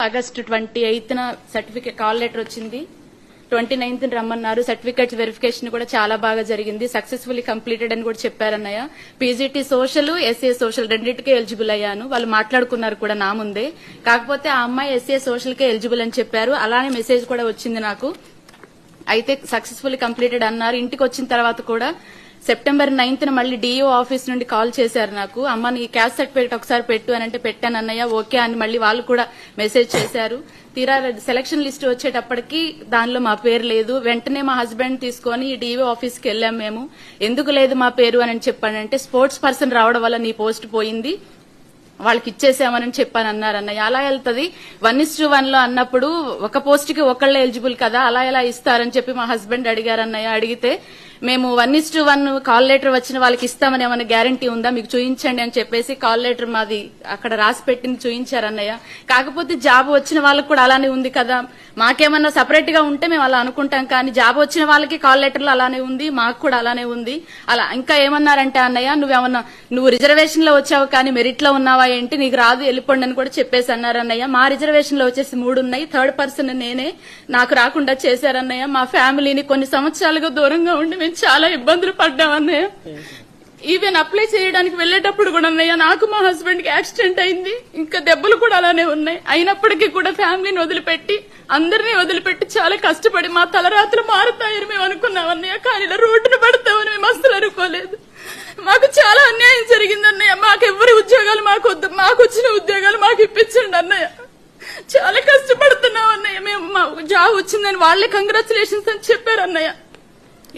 August 28న certificate call letter వచ్చింది. 29న రమ్మన్నారు. Certificates verification కూడా చాలా బాగా జరిగింది. సక్సెస్ఫుల్లీ కంప్లీటెడ్ అని కూడా చెప్పారన్నయ్య. పీజీటీ సోషల్, ఎస్ఏ సోషల్ రెండింటికే ఎలిజిబుల్ అయ్యాను. వాళ్ళు మాట్లాడుకున్నారు కూడా నా ముందే. కాకపోతే ఆ అమ్మాయి ఎస్ఏ సోషల్ కే ఎలిజిబుల్ అని చెప్పారు. అలానే మెసేజ్ కూడా వచ్చింది నాకు. అయితే సక్సెస్ఫుల్లీ కంప్లీటెడ్ అన్నారు. ఇంటికి వచ్చిన తర్వాత కూడా సెప్టెంబర్ 9న మళ్ళీ డిఓ ఆఫీస్ నుండి కాల్ చేశారు నాకు. అమ్మ నీ క్యాస్ట్ సర్టిఫికేట్ ఒకసారి పెట్టు అని అంటే పెట్టాను అన్నయ్య, ఓకే అని మళ్ళీ వాళ్ళు కూడా మెసేజ్ చేశారు. తీరా సెలక్షన్ లిస్ట్ వచ్చేటప్పటికి దానిలో మా పేరు లేదు. వెంటనే మా హస్బెండ్ తీసుకొని డిఓ ఆఫీస్కి వెళ్ళాం మేము. ఎందుకు లేదు మా పేరు అని చెప్పానంటే స్పోర్ట్స్ పర్సన్ రావడం వల్ల నీ పోస్ట్ పోయింది, వాళ్ళకి ఇచ్చేసామని చెప్పాను అన్నారు అన్నయ్య. అలా వెళ్తుంది 1:1 లో అన్నప్పుడు ఒక పోస్ట్ కి ఒకళ్ళే ఎలిజిబుల్ కదా, అలా ఎలా ఇస్తారని చెప్పి మా హస్బెండ్ అడిగారు అన్నయ్య. అడిగితే మేము 1:1 కాల్ లెటర్ వచ్చిన వాళ్ళకి ఇస్తామని ఏమైనా గ్యారంటీ ఉందా మీకు చూపించండి అని చెప్పేసి కాల్ లెటర్ మాది అక్కడ రాసి పెట్టింది చూపించారు అన్నయ్య. కాకపోతే జాబ్ వచ్చిన వాళ్ళకి కూడా అలానే ఉంది కదా, మాకేమన్నా సపరేట్ గా ఉంటే మేము అలా అనుకుంటాం, కానీ జాబ్ వచ్చిన వాళ్ళకి కాల్ లెటర్ లో అలానే ఉంది, మాకు కూడా అలానే ఉంది. అలా ఇంకా ఏమన్నారంటే అన్నయ్య నువ్వు రిజర్వేషన్ లో వచ్చావు కానీ మెరిట్ లో ఉన్నావా ఏంటి, నీకు రాదు వెళ్ళిపోండి అని కూడా చెప్పేసి అన్నారు అన్నయ్య. మా రిజర్వేషన్ లో వచ్చేసి 3 ఉన్నాయి. థర్డ్ పర్సన్ నేనే, నాకు రాకుండా చేశారన్నయ్య. మా ఫ్యామిలీని కొన్ని సంవత్సరాలుగా దూరంగా ఉండి మేము చాలా ఇబ్బందులు పడ్డామన్నయ్య. ఈవెన్ అప్లై చేయడానికి వెళ్లేటప్పుడు కూడా అన్నయ్య నాకు మా హస్బెండ్ కి యాక్సిడెంట్ అయింది, ఇంకా దెబ్బలు కూడా అలానే ఉన్నాయి. అయినప్పటికీ కూడా ఫ్యామిలీని వదిలిపెట్టి అందరినీ వదిలిపెట్టి చాలా కష్టపడి మా తలరాత్రులు మారుతాయని మేము అనుకున్నాం అన్నయ్య. కానీ ఇలా రోడ్డును పడతామని మేము అసలు అనుకోలేదు. మాకు చాలా అన్యాయం జరిగింది అన్నయ్య. మాకెవ్వరి ఉద్యోగాలు మాకొద్దు, మాకు వచ్చిన ఉద్యోగాలు మాకు ఇప్పించండి అన్నయ్య. చాలా కష్టపడుతున్నాం అన్నయ్య. మేము మా జాబ్ వచ్చిందని వాళ్లే కంగ్రాచులేషన్స్ అని చెప్పారు అన్నయ్య.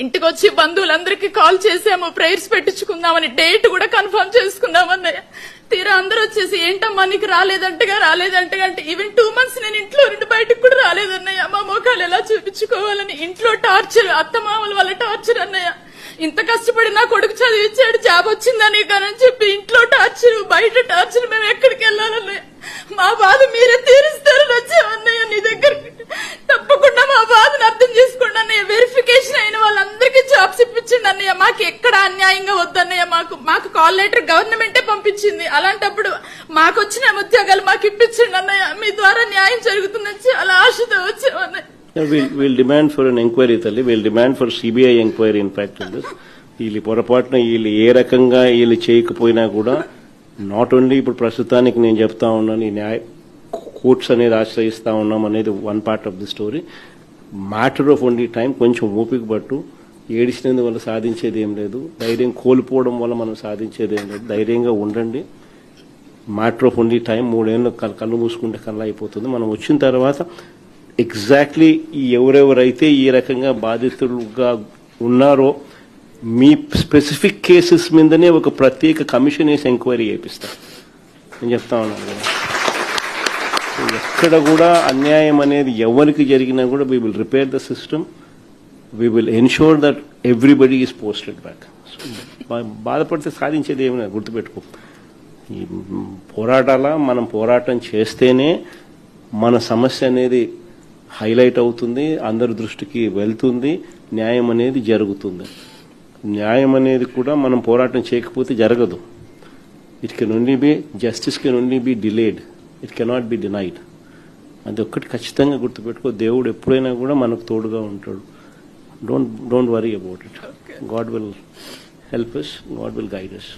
ఇంటికి వచ్చి బంధువులందరికీ కాల్ చేసాము, ప్రేయర్స్ పెట్టించుకుందామని, డేట్ కూడా కన్ఫర్మ్ చేసుకున్నామన్నయ్య. తీరా అందరూ వచ్చేసి ఏంటమ్మా నీకు రాలేదంటగా అంటే ఈవెన్ 2 months నేను ఇంట్లో నుండి బయటకు కూడా రాలేదన్నయ్య. మా మోకాలు ఎలా చూపించుకోవాలని ఇంట్లో టార్చర్, అత్తమామల వల్ల టార్చర్ అన్నయ్య. ఇంత కష్టపడి నా కొడుకు చదివించాడు, జాబ్ వచ్చిందని కానీ చెప్పి ఇంట్లో టార్చర్, బయట టార్చర్, మేము ఎక్కడికి వెళ్ళాలన్నయ్య. మా బాధ మీరే తీరుస్తారని వచ్చామన్నయ్య నీ దగ్గరికి. తప్పకుండా మా బాధను అర్థం చేసుకోండి అన్నయ్య. వెరిఫికేషన్ అయిన వాళ్ళందరికీ జాబ్స్ ఇప్పించండి అన్నయ్య. మాకు ఎక్కడ అన్యాయంగా వద్దన్నయ్య. మాకు కాల్ లెటర్ గవర్నమెంటే పంపించింది. అలాంటప్పుడు మాకు వచ్చిన ఉద్యోగాలు మాకు ఇప్పించండి అన్నయ్య. మీ ద్వారా న్యాయం జరుగుతుందని చాలా ఆశతో వచ్చామన్నయ్య. We'll demand for an inquiry, Tali. We'll demand for CBI inquiry, in fact, in this. వీళ్ళు పొరపాటున వీళ్ళు ఏ రకంగా వీళ్ళు చేయకపోయినా కూడా నాట్ ఓన్లీ ఇప్పుడు ప్రస్తుతానికి నేను చెప్తా ఉన్నాను, ఈ న్యాయ కోర్ట్స్ అనేది ఆశ్రయిస్తా ఉన్నాం అనేది one part of the story. Matter of only time. కొంచెం ఓపిక పట్టు. ఏడిచినందు వల్ల సాధించేది ఏం లేదు, ధైర్యం కోల్పోవడం వల్ల మనం సాధించేది ఏం లేదు. ధైర్యంగా ఉండండి. Matter of only time. 3 ఏళ్ళు కళ్ళు మూసుకుంటే కళ్ళు అయిపోతుంది. మనం వచ్చిన తర్వాత ఎగ్జాక్ట్లీ ఎవరెవరైతే ఈ రకంగా బాధితులుగా ఉన్నారో మీ స్పెసిఫిక్ కేసెస్ మీదనే ఒక ప్రత్యేక కమిషన్ వేసి ఎంక్వైరీ చేపిస్తారు. నేను చెప్తా ఉన్నాను కదా, ఎక్కడ కూడా అన్యాయం అనేది ఎవరికి జరిగినా కూడా we will repair the system. We will ensure that everybody is posted back. బాధపడితే సాధించేది ఏమైనా గుర్తుపెట్టుకో. ఈ మనం పోరాటం చేస్తేనే మన సమస్య అనేది హైలైట్ అవుతుంది, అందరి దృష్టికి వెళ్తుంది, న్యాయం అనేది జరుగుతుంది. న్యాయం అనేది కూడా మనం పోరాటం చేయకపోతే జరగదు. It can only be, justice can only be delayed, it cannot be denied. అది ఒక్కటి ఖచ్చితంగా గుర్తుపెట్టుకో. దేవుడు ఎప్పుడైనా కూడా మనకు తోడుగా ఉంటాడు. Don't worry about it. God will help us, God will guide us.